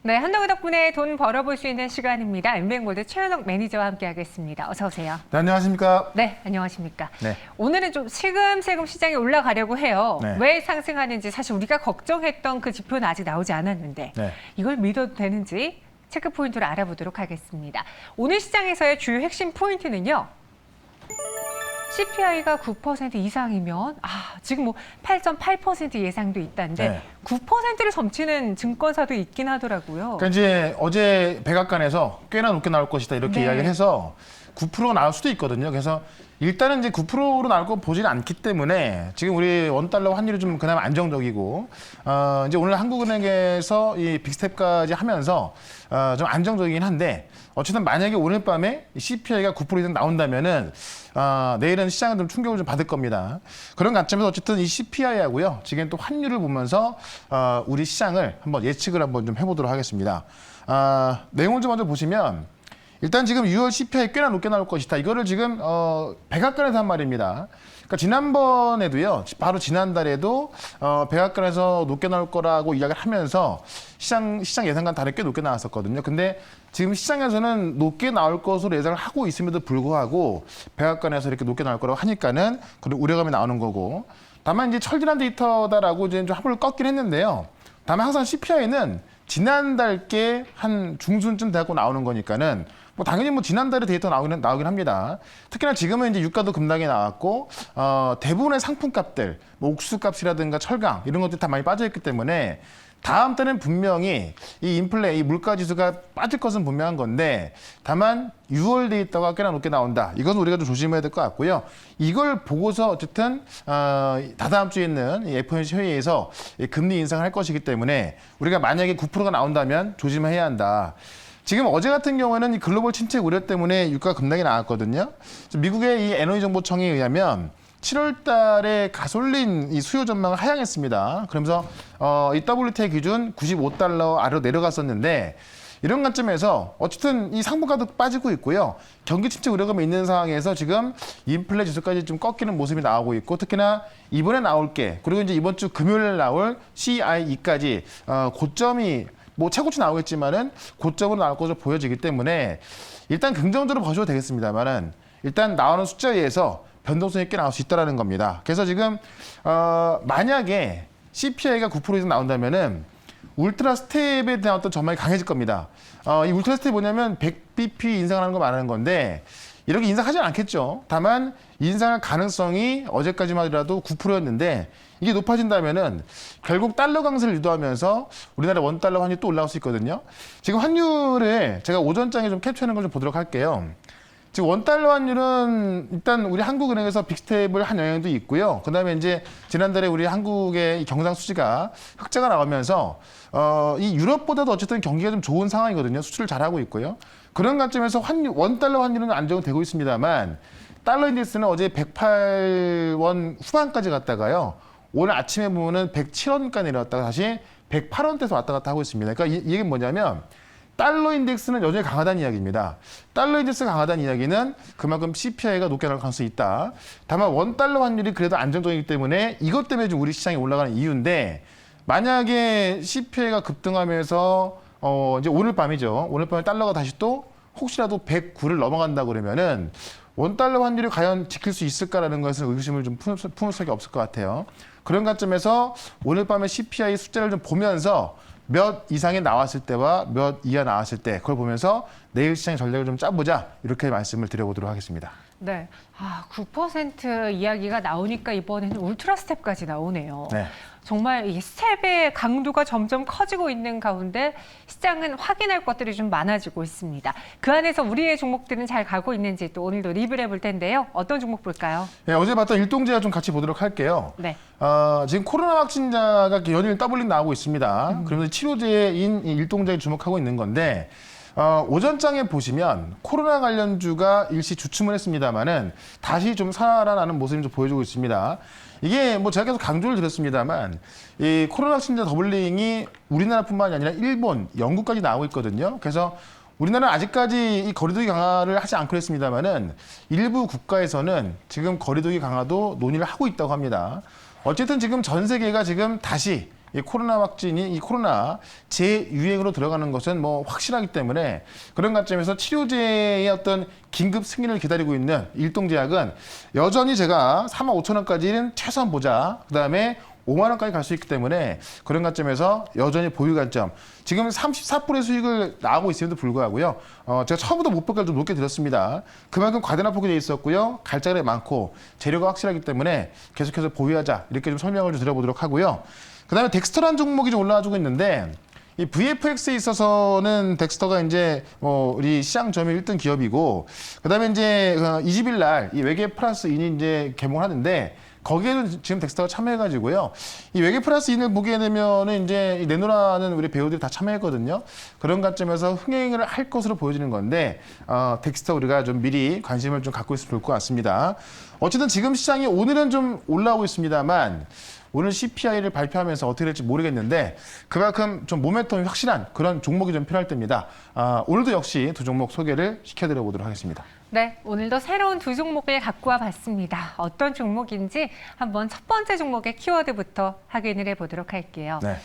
네, 한동훈 덕분에 돈 벌어볼 수 있는 시간입니다. 엠뱅골드 최현옥 매니저와 함께하겠습니다. 어서 오세요. 네, 안녕하십니까? 네, 안녕하십니까? 네. 오늘은 좀 슬금슬금 시장이 올라가려고 해요. 네. 왜 상승하는지 사실 우리가 걱정했던 그 지표는 아직 나오지 않았는데 네. 이걸 믿어도 되는지 체크 포인트를 알아보도록 하겠습니다. 오늘 시장에서의 주요 핵심 포인트는요. CPI가 9% 이상이면 지금 뭐 8.8% 예상도 있다는데 네. 9%를 점치는 증권사도 있긴 하더라고요. 그러니까 이제 어제 백악관에서 꽤나 높게 나올 것이다 이렇게 네. 이야기를 해서 9%가 나올 수도 있거든요. 그래서 일단은 이제 9%로 나올 거 보지는 않기 때문에 지금 우리 원달러 환율이 좀 그나마 안정적이고 이제 오늘 한국은행에서 이 빅스텝까지 하면서 좀 안정적이긴 한데 어쨌든 만약에 오늘 밤에 CPI가 9% 이상 나온다면은 내일은 시장은 좀 충격을 좀 받을 겁니다. 그런 관점에서 어쨌든 이 CPI하고요. 지금 또 환율을 보면서 우리 시장을 한번 예측을 한번 좀 해보도록 하겠습니다. 내용을 좀 먼저 보시면 일단 지금 6월 CPI 꽤나 높게 나올 것이다. 이거를 지금 백악관에서 한 말입니다. 그러니까 지난번에도요. 바로 지난달에도 백악관에서 높게 나올 거라고 이야기를 하면서 시장 예상과는 다르게 꽤 높게 나왔었거든요. 근데 지금 시장에서는 높게 나올 것으로 예상을 하고 있음에도 불구하고 백악관에서 이렇게 높게 나올 거라고 하니까는 그런 우려감이 나오는 거고. 다만 이제 철저한 데이터다라고 이제 좀 한번 꺾긴 했는데요. 다만 항상 CPI는 지난달께 한 중순쯤 되고 나오는 거니까는 뭐 당연히 뭐 지난달에 데이터 나오긴 합니다. 특히나 지금은 이제 유가도 급락이 나왔고 대부분의 상품값들, 뭐 옥수값이라든가 철강 이런 것들이 다 많이 빠져있기 때문에 다음 달은 분명히 이 인플레, 이 물가 지수가 빠질 것은 분명한 건데 다만 6월 데이터가 꽤나 높게 나온다. 이건 우리가 좀 조심해야 될 것 같고요. 이걸 보고서 어쨌든 다다음 주에 있는 이 FOMC 회의에서 이 금리 인상을 할 것이기 때문에 우리가 만약에 9%가 나온다면 조심해야 한다. 지금 어제 같은 경우에는 이 글로벌 침체 우려 때문에 유가가 급락이 나왔거든요. 미국의 이 에너지정보청에 의하면 7월 달에 가솔린 이 수요 전망을 하향했습니다. 그러면서 이 WTI 기준 95달러 아래로 내려갔었는데 이런 관점에서 어쨌든 이 상품가도 빠지고 있고요. 경기 침체 우려감이 있는 상황에서 지금 인플레 지수까지 좀 꺾이는 모습이 나오고 있고 특히나 이번에 나올 게 그리고 이제 이번 주 금요일에 나올 CIE까지 고점이 뭐 최고치 나오겠지만은 고점으로 나올 것으로 보여지기 때문에 일단 긍정적으로 보셔도 되겠습니다만은 일단 나오는 숫자에 의해서 변동성이 꽤 나올 수 있다는 겁니다. 그래서 지금 만약에 CPI가 9% 이상 나온다면은 울트라 스텝에 대한 어떤 전망이 강해질 겁니다. 이 울트라 스텝이 뭐냐면 100bp 인상을 하는 거 말하는 건데 이렇게 인상하지는 않겠죠. 다만 인상할 가능성이 어제까지만 하더라도 9%였는데 이게 높아진다면은 결국 달러 강세를 유도하면서 우리나라 원달러 환율이 또 올라올 수 있거든요. 지금 환율을 제가 오전장에 좀 캡처하는 걸 좀 보도록 할게요. 지금 원달러 환율은 일단 우리 한국은행에서 빅스텝을 한 영향도 있고요. 그다음에 이제 지난달에 우리 한국의 경상 수지가 흑자가 나오면서 이 유럽보다도 어쨌든 경기가 좀 좋은 상황이거든요. 수출을 잘하고 있고요. 그런 관점에서 원달러 환율은 안정되고 있습니다만 달러 인덱스는 어제 108원 후반까지 갔다가요. 오늘 아침에 보면은 107원까지 내려왔다가 다시 108원대에서 왔다 갔다 하고 있습니다. 그러니까 이 얘기는 뭐냐면 달러 인덱스는 여전히 강하다는 이야기입니다. 달러 인덱스가 강하다는 이야기는 그만큼 CPI가 높게 나올 가능성이 있다. 다만 원달러 환율이 그래도 안정적이기 때문에 이것 때문에 좀 우리 시장이 올라가는 이유인데 만약에 CPI가 급등하면서 이제 오늘 밤이죠. 오늘 밤에 달러가 다시 또 혹시라도 109를 넘어간다 그러면은 원달러 환율이 과연 지킬 수 있을까라는 것은 의구심을 좀 품을 수밖에 없을 것 같아요. 그런 관점에서 오늘 밤에 CPI 숫자를 좀 보면서 몇 이상이 나왔을 때와 몇 이하 나왔을 때 그걸 보면서 내일 시장 전략을 좀 짜보자 이렇게 말씀을 드려보도록 하겠습니다. 네, 9% 이야기가 나오니까 이번에는 울트라 스텝까지 나오네요. 네. 정말 이 스텝의 강도가 점점 커지고 있는 가운데 시장은 확인할 것들이 좀 많아지고 있습니다. 그 안에서 우리의 종목들은 잘 가고 있는지 또 오늘도 리뷰를 해볼 텐데요. 어떤 종목 볼까요? 네, 어제 봤던 일동제가 좀 같이 보도록 할게요. 네. 지금 코로나 확진자가 연일 더블링 나오고 있습니다. 그러면서 치료제인 이 일동제에 주목하고 있는 건데 오전장에 보시면 코로나 관련주가 일시 주춤을 했습니다만은 다시 좀 살아나는 모습을 좀 보여주고 있습니다. 이게 뭐 제가 계속 강조를 드렸습니다만 이 코로나 확진자 더블링이 우리나라뿐만이 아니라 일본, 영국까지 나오고 있거든요. 그래서 우리나라는 아직까지 이 거리두기 강화를 하지 않고 있습니다만은 일부 국가에서는 지금 거리두기 강화도 논의를 하고 있다고 합니다. 어쨌든 지금 전 세계가 지금 다시 이 코로나 확진이 이 코로나 재유행으로 들어가는 것은 뭐 확실하기 때문에 그런 관점에서 치료제의 어떤 긴급 승인을 기다리고 있는 일동제약은 여전히 제가 45,000원까지는 최소한 보자. 그다음에 5만 원까지 갈 수 있기 때문에 그런 관점에서 여전히 보유 관점. 지금 34%의 수익을 나오고 있음에도 불구하고요. 제가 처음부터 목표가를 좀 높게 드렸습니다. 그만큼 과대납폭이 돼 있었고요. 갈자리 많고 재료가 확실하기 때문에 계속해서 보유하자. 이렇게 좀 설명을 좀 드려보도록 하고요. 그다음에 덱스터라는 종목이 좀 올라와주고 있는데 이 VFX에 있어서는 덱스터가 이제 우리 시장 점유 1등 기업이고 그다음에 이제 20일 날 이 외계 플러스 인이 이제 개봉을 하는데 거기에는 지금 덱스터가 참여해가지고요. 이 외계 플러스 인을 보게 되면은 이제 내노라는 우리 배우들이 다 참여했거든요. 그런 관점에서 흥행을 할 것으로 보여지는 건데 덱스터 우리가 좀 미리 관심을 좀 갖고 있으면 좋을 것 같습니다. 어쨌든 지금 시장이 오늘은 좀 올라오고 있습니다만 오늘 CPI를 발표하면서 어떻게 될지 모르겠는데 그만큼 좀 모멘텀이 확실한 그런 종목이 좀 필요할 때입니다. 오늘도 역시 두 종목 소개를 시켜드려 보도록 하겠습니다. 네, 오늘도 새로운 두 종목을 갖고 와 봤습니다. 어떤 종목인지 한번 첫 번째 종목의 키워드부터 확인을 해보도록 할게요. 네.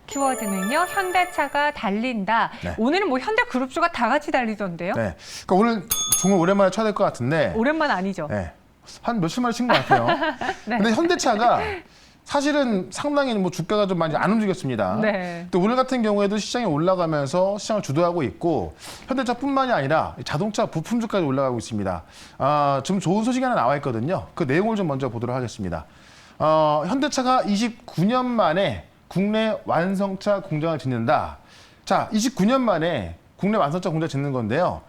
키워드는요, 현대차가 달린다. 네. 오늘은 뭐 현대그룹주가 다 같이 달리던데요? 네. 그러니까 오늘 종목 오랜만에 쳐야 될 것 같은데. 오랜만 아니죠? 네. 한 며칠 만에 친 것 같아요. 네. 근데 현대차가 사실은 상당히 뭐 주가가 좀 많이 안 움직였습니다. 네. 또 오늘 같은 경우에도 시장이 올라가면서 시장을 주도하고 있고 현대차뿐만이 아니라 자동차 부품주까지 올라가고 있습니다. 좀 좋은 소식이 하나 나와 있거든요. 그 내용을 좀 먼저 보도록 하겠습니다. 현대차가 29년 만에 국내 완성차 공장을 짓는다. 자, 29년 만에 국내 완성차 공장 짓는 건데요.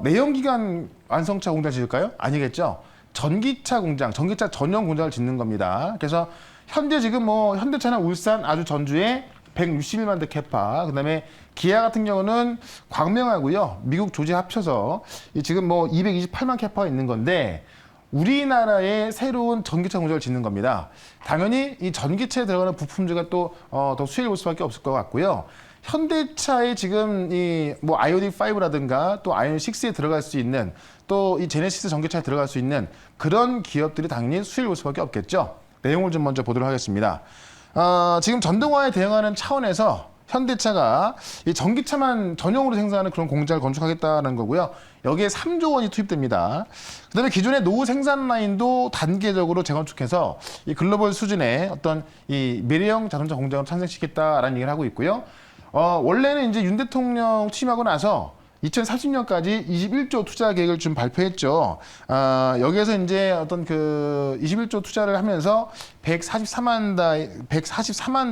내연기관 완성차 공장 짓을까요? 아니겠죠. 전기차 공장, 전기차 전용 공장을 짓는 겁니다. 그래서 현재 지금 뭐 현대차는 울산, 아주 전주에 161만 대 캐파, 그다음에 기아 같은 경우는 광명하고요, 미국 조지 합쳐서 지금 뭐 228만 캐파가 있는 건데 우리나라에 새로운 전기차 공장을 짓는 겁니다. 당연히 이 전기차에 들어가는 부품주가 또 더 수혜를 볼 수밖에 없을 것 같고요. 현대차에 지금 이 뭐 아이오닉 5라든가 또 아이오닉 6에 들어갈 수 있는 또 이 제네시스 전기차에 들어갈 수 있는 그런 기업들이 당연히 수혜를 볼 수밖에 없겠죠. 내용을 좀 먼저 보도록 하겠습니다. 지금 전동화에 대응하는 차원에서 현대차가 이 전기차만 전용으로 생산하는 그런 공장을 건축하겠다는 거고요. 여기에 3조 원이 투입됩니다. 그다음에 기존의 노후 생산 라인도 단계적으로 재건축해서 이 글로벌 수준의 어떤 이 미래형 자동차 공장을 탄생시키겠다라는 얘기를 하고 있고요. 원래는 이제 윤 대통령 취임하고 나서 2030년까지 21조 투자 계획을 좀 발표했죠. 여기에서 이제 어떤 그 21조 투자를 하면서 144만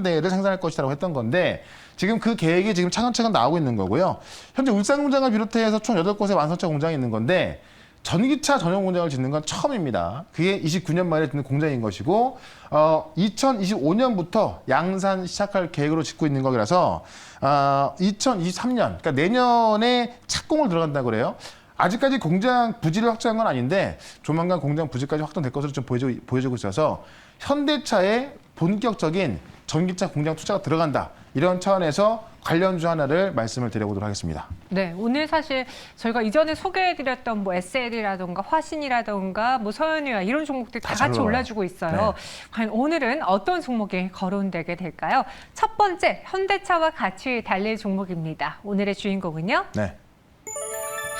대를 생산할 것이라고 했던 건데 지금 그 계획이 지금 차근차근 나오고 있는 거고요. 현재 울산 공장을 비롯해서 총 8곳의 완성차 공장이 있는 건데 전기차 전용 공장을 짓는 건 처음입니다. 그게 29년 만에 짓는 공장인 것이고 2025년부터 양산 시작할 계획으로 짓고 있는 거라서 2023년, 그러니까 내년에 착공을 들어간다고 그래요. 아직까지 공장 부지를 확정한 건 아닌데 조만간 공장 부지까지 확정될 것으로 좀 보여지고 있어서 현대차의 본격적인 전기차 공장 투자가 들어간다. 이런 차원에서 관련주 하나를 말씀을 드려보도록 하겠습니다. 네, 오늘 사실 저희가 이전에 소개해드렸던 뭐 SL이라던가 화신이라던가 뭐 서현유와 이런 종목들 다 같이 올라주고 있어요. 네. 과연 오늘은 어떤 종목이 거론되게 될까요? 첫 번째, 현대차와 같이 달릴 종목입니다. 오늘의 주인공은요? 네.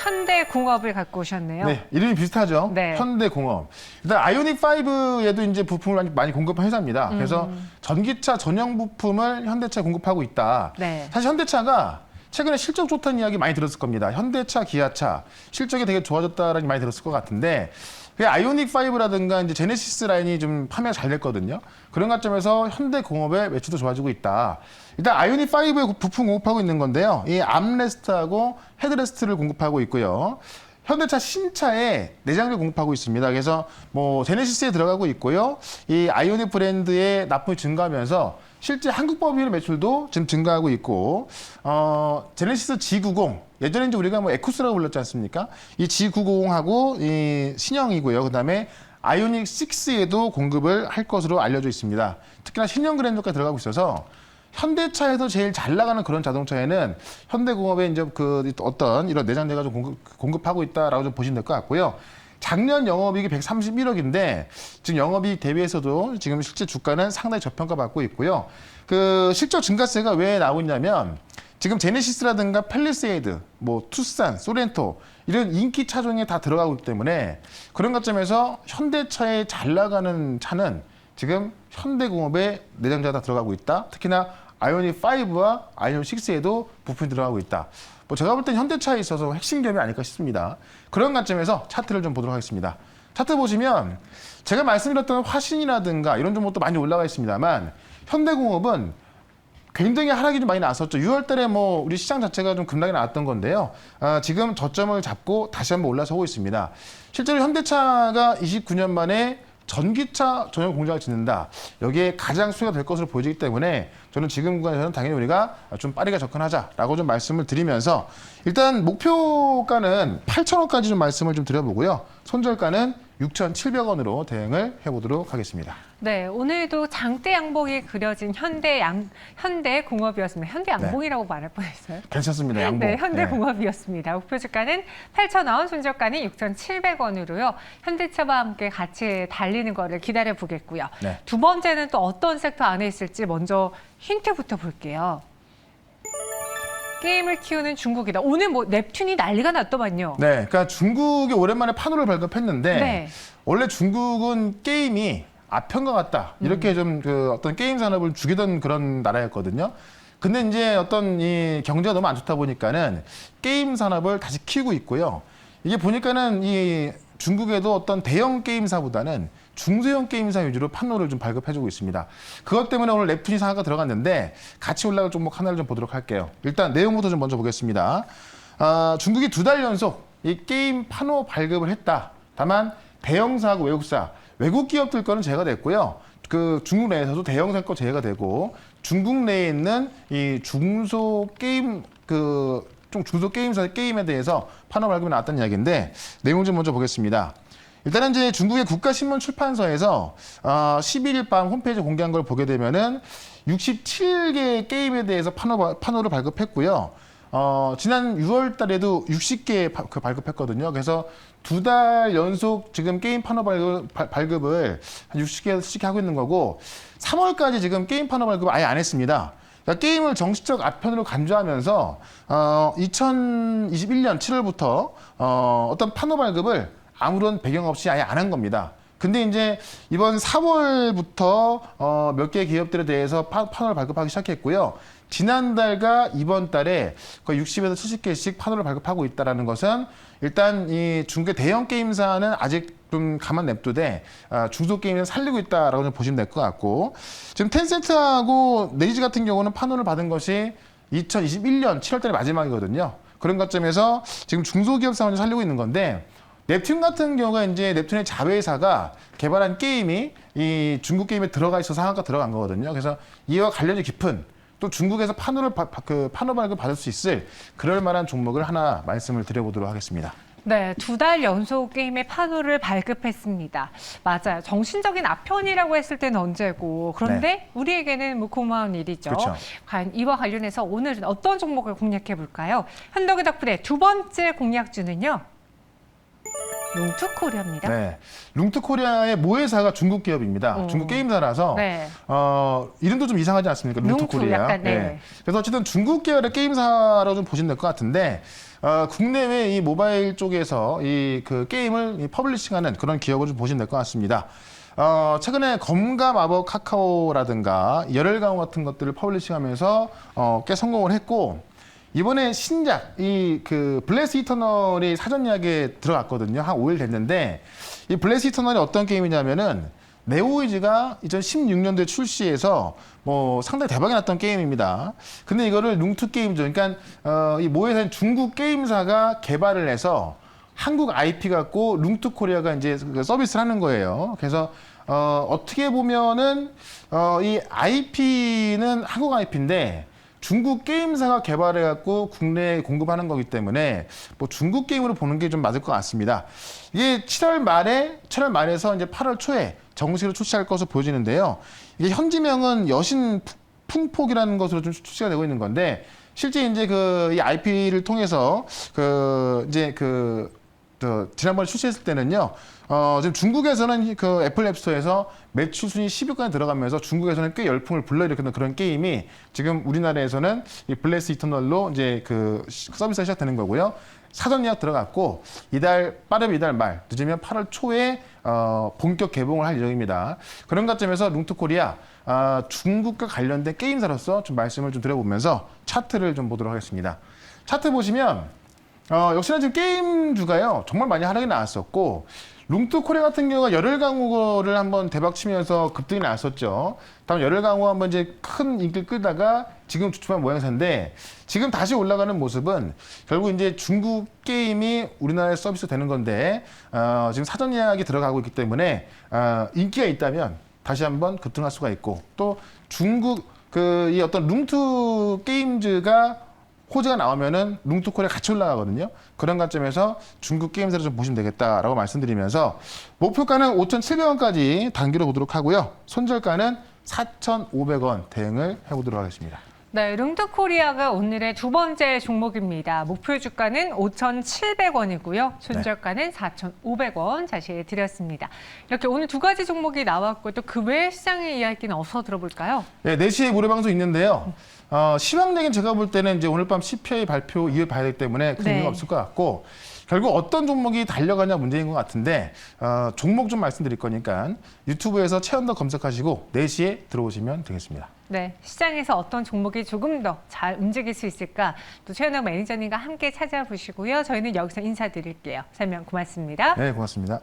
현대공업을 갖고 오셨네요. 네, 이름이 비슷하죠. 네. 현대공업. 일단 아이오닉 5에도 이제 부품을 많이 공급한 회사입니다. 그래서 전기차 전용 부품을 현대차에 공급하고 있다. 네. 사실 현대차가 최근에 실적 좋다는 이야기 많이 들었을 겁니다. 현대차, 기아차 실적이 되게 좋아졌다라는 많이 들었을 것 같은데 아이오닉 5라든가 이제 제네시스 라인이 좀 판매가 잘 됐거든요. 그런 관점에서 현대공업의 매출도 좋아지고 있다. 일단 아이오닉 5에 부품 공급하고 있는 건데요. 이 암레스트하고 헤드레스트를 공급하고 있고요. 현대차 신차에 내장재를 공급하고 있습니다. 그래서 뭐 제네시스에 들어가고 있고요. 이 아이오닉 브랜드의 납품이 증가하면서 실제 한국 법인 매출도 지금 증가하고 있고, 제네시스 G90 예전에 이제 우리가 뭐 에쿠스라고 불렀지 않습니까? 이 G90하고 이 신형이고요. 그다음에 아이오닉 6에도 공급을 할 것으로 알려져 있습니다. 특히나 신형 그랜저까지 들어가고 있어서. 현대차에서 제일 잘 나가는 그런 자동차에는 현대공업의 이제 그 어떤 이런 내장재가 좀 공급하고 있다라고 좀 보시면 될 것 같고요. 작년 영업이익이 131억인데 지금 영업이익 대비해서도 지금 실제 주가는 상당히 저평가받고 있고요. 그 실적 증가세가 왜 나오고 있냐면 지금 제네시스라든가 팰리세이드, 뭐 투싼, 소렌토 이런 인기 차종에 다 들어가고 있기 때문에 그런 관점에서 현대차에 잘 나가는 차는 지금 현대공업의 내장자가 다 들어가고 있다. 특히나 아이오닉 5와 아이오닉 6에도 부품이 들어가고 있다. 뭐 제가 볼 땐 현대차에 있어서 핵심 기업이 아닐까 싶습니다. 그런 관점에서 차트를 좀 보도록 하겠습니다. 차트 보시면 제가 말씀드렸던 화신이라든가 이런 종목도 많이 올라가 있습니다만 현대공업은 굉장히 하락이 좀 많이 나왔었죠. 6월 달에 뭐 우리 시장 자체가 좀 급락이 나왔던 건데요. 지금 저점을 잡고 다시 한번 올라서고 있습니다. 실제로 현대차가 29년 만에 전기차 전용 공장을 짓는다. 여기에 가장 수혜가 될 것으로 보이기 때문에 저는 지금 구간에서는 당연히 우리가 좀 빠르게 접근하자라고 좀 말씀을 드리면서 일단 목표가는 8,000원까지 좀 말씀을 좀 드려보고요. 손절가는 6,700원으로 대응을 해보도록 하겠습니다. 네, 오늘도 장대 양봉이 그려진 현대공업이었습니다. 현대양봉이라고 말할 뻔했어요. 괜찮습니다. 양봉. 네, 현대공업이었습니다. 목표 주가는 8,000원, 손절가는 6,700원으로요. 현대차와 함께 같이 달리는 거를 기다려 보겠고요. 네. 두 번째는 또 어떤 섹터 안에 있을지 먼저 힌트부터 볼게요. 게임을 키우는 중국이다. 오늘 뭐 넵튠이 난리가 났더만요. 네, 그러니까 중국이 오랜만에 판호를 발급했는데 네. 원래 중국은 게임이 아편과 같다 이렇게 좀 그 어떤 게임 산업을 죽이던 그런 나라였거든요. 근데 이제 어떤 이 경제가 너무 안 좋다 보니까는 게임 산업을 다시 키우고 있고요. 이게 보니까는 이 중국에도 어떤 대형 게임사보다는 중소형 게임사 위주로 판로를 좀 발급해주고 있습니다. 그것 때문에 오늘 넵튠이 상한가 들어갔는데 같이 올라갈 종목 하나를 좀 보도록 할게요. 일단 내용부터 좀 먼저 보겠습니다. 중국이 2달 연속 이 게임 판호 발급을 했다. 다만 대형사하고 외국사, 외국 기업들 거는 제외가 됐고요. 그 중국 내에서도 대형사 거 제외가 되고 중국 내에 있는 이 중소 게임 좀 중소 게임사 게임에 대해서 판호 발급이 나왔다는 이야기인데 내용 좀 먼저 보겠습니다. 일단은 이제 중국의 국가신문 출판사에서 11일 밤 홈페이지 공개한 걸 보게 되면은 67개 게임에 대해서 판호를 발급했고요. 지난 6월 달에도 60개 발급했거든요. 그래서 2달 연속 지금 게임 판호 발급을 한 60개씩 하고 있는 거고 3월까지 지금 게임 판호 발급을 아예 안 했습니다. 그러니까 게임을 정식적 아편으로 간주하면서 2021년 7월부터 어떤 판호 발급을 아무런 배경 없이 아예 안 한 겁니다. 근데 이제 이번 4월부터 몇 개 기업들에 대해서 판호를 발급하기 시작했고요. 지난달과 이번 달에 거의 60에서 70개씩 판호를 발급하고 있다는 것은 일단 이 중국의 대형 게임사는 아직 좀 가만 냅두되 중소 게임을 살리고 있다라고 좀 보시면 될 것 같고 지금 텐센트하고 네이지 같은 경우는 판호를 받은 것이 2021년 7월달이 마지막이거든요. 그런 관점에서 지금 중소기업 사원을 살리고 있는 건데 넵튠 같은 경우가 이제 넵튠의 자회사가 개발한 게임이 이 중국 게임에 들어가 있어서 상한가 들어간 거거든요. 그래서 이와 관련이 깊은 또 중국에서 판호 발급 받을 수 있을 그럴 만한 종목을 하나 말씀을 드려보도록 하겠습니다. 네, 2달 연속 게임의 판호를 발급했습니다. 맞아요. 정신적인 아편이라고 했을 때는 언제고. 그런데 네. 우리에게는 뭐 고마운 일이죠. 그렇죠. 과연 이와 관련해서 오늘은 어떤 종목을 공략해 볼까요? 현덕의 덕분에 두 번째 공략주는요. 룽투코리아입니다. 네, 룽투코리아의 모회사가 중국 기업입니다. 중국 게임사라서 네. 이름도 좀 이상하지 않습니까? 룽투코리아. 약간, 네. 그래서 어쨌든 중국 계열의 게임사로 좀 보시면 될 것 같은데 국내외 이 모바일 쪽에서 이 그 게임을 퍼블리싱하는 그런 기업을 좀 보시면 될 것 같습니다. 최근에 검과 마법 카카오라든가 열혈강호 같은 것들을 퍼블리싱하면서 꽤 성공을 했고. 이번에 신작 이 그 블레스 이터널이 사전 예약에 들어갔거든요. 한 5일 됐는데 이 블레스 이터널이 어떤 게임이냐면은 네오이즈가 2016년도에 출시해서 뭐 상당히 대박이 났던 게임입니다. 근데 이거를 룽투 게임죠. 그러니까 이 모회사인 중국 게임사가 개발을 해서 한국 IP 갖고 룽투 코리아가 이제 서비스를 하는 거예요. 그래서 어떻게 보면은 이 IP는 한국 IP인데 중국 게임사가 개발해갖고 국내에 공급하는 거기 때문에 뭐 중국 게임으로 보는 게 좀 맞을 것 같습니다. 이게 7월 말에서 이제 8월 초에 정식으로 출시할 것으로 보여지는데요. 이게 현지명은 여신 풍폭이라는 것으로 좀 출시가 되고 있는 건데 실제 이제 이 IP를 통해서 지난번에 출시했을 때는요. 지금 중국에서는 그 애플 앱스토어에서 매출 순위 10위권에 들어가면서 중국에서는 꽤 열풍을 불러일으키는 그런 게임이 지금 우리나라에서는 이 블레스 이터널로 이제 그 서비스가 시작되는 거고요. 사전 예약 들어갔고 빠르면 이달 말, 늦으면 8월 초에 본격 개봉을 할 예정입니다. 그런 관점에서 룽투코리아 중국과 관련된 게임사로서 좀 말씀을 좀 드려보면서 차트를 좀 보도록 하겠습니다. 차트 보시면 역시나 지금 게임주가요 정말 많이 하락이 나왔었고 룽투코리아 같은 경우가 열혈 강호를 한번 대박치면서 급등이 나왔었죠. 다음 열혈 강호 한번 이제 큰 인기를 끌다가 지금 주춤한 모양새인데 지금 다시 올라가는 모습은 결국 이제 중국 게임이 우리나라에 서비스 되는 건데 지금 사전 예약이 들어가고 있기 때문에 인기가 있다면 다시 한번 급등할 수가 있고 또 중국 이 어떤 룽투 게임즈가 호재가 나오면은 룽투코리아 같이 올라가거든요. 그런 관점에서 중국 게임사를 좀 보시면 되겠다라고 말씀드리면서 목표가는 5,700원까지 단기로 보도록 하고요. 손절가는 4,500원 대응을 해보도록 하겠습니다. 네, 룽투코리아가 오늘의 두 번째 종목입니다. 목표 주가는 5,700원이고요. 손절가는 4,500원 자세히 드렸습니다. 이렇게 오늘 두 가지 종목이 나왔고 또 그 외 시장의 이야기는 어디서 들어볼까요? 네, 4시에 무료방송 있는데요. 시황적인 제가 볼 때는 이제 오늘 밤 CPI 발표 이후에 봐야 되기 때문에 큰 의미가 없을 것 같고 결국 어떤 종목이 달려가냐 문제인 것 같은데 종목 좀 말씀드릴 거니까 유튜브에서 최연더 검색하시고 4시에 들어오시면 되겠습니다. 네, 시장에서 어떤 종목이 조금 더 잘 움직일 수 있을까 또 최연학 매니저님과 함께 찾아보시고요. 저희는 여기서 인사드릴게요. 설명 고맙습니다. 네, 고맙습니다.